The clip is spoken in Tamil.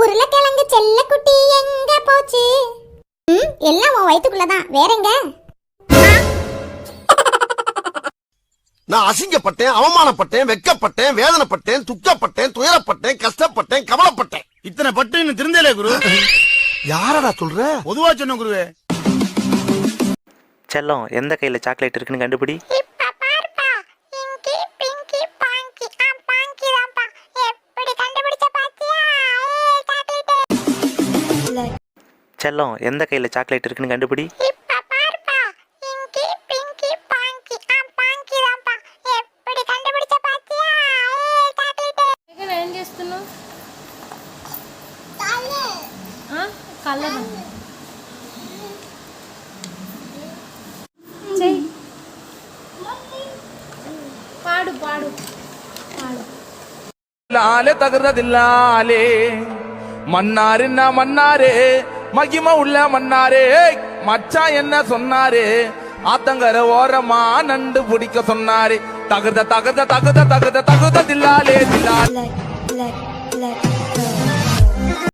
உருளைக்கிழங்கு செல்ல குட்டி எங்க போச்சு? எல்லாம் உன் வயித்துக்குள்ளதான், வேறங்க? நான் அசிங்கப்பட்டேன், அவமானப்பட்டேன், வெக்கப்பட்டேன், வேதனைப்பட்டேன், துக்கப்பட்டேன், துயரப்பட்டேன், கஷ்டப்பட்டேன், கவலைப்பட்டேன். இத்தனை பட்டு இன்னும் திருந்தலே குரு. யாரடா சொல்ற? பொதுவா சொன்ன குருவே. செல்லம், எந்த கையில சாக்லேட் இருக்குன்னு கண்டுபிடி. செல்லம், எந்த கையில சாக்லேட் இருக்குன்னு கண்டுபிடி. పాడు పాడు పాడు. லாலே தகுறதில்லாலே மன்னாருன்னா மன்னாரே, மகிம உள்ள மன்னாரே, மச்சான் என்ன சொன்னாரே, ஆத்தங்கர ஓரமா நண்டு பிடிக்க சொன்னாரே, தகுத தகுத தகுத தகுத தகுத தில்லாலே தில்லாலே.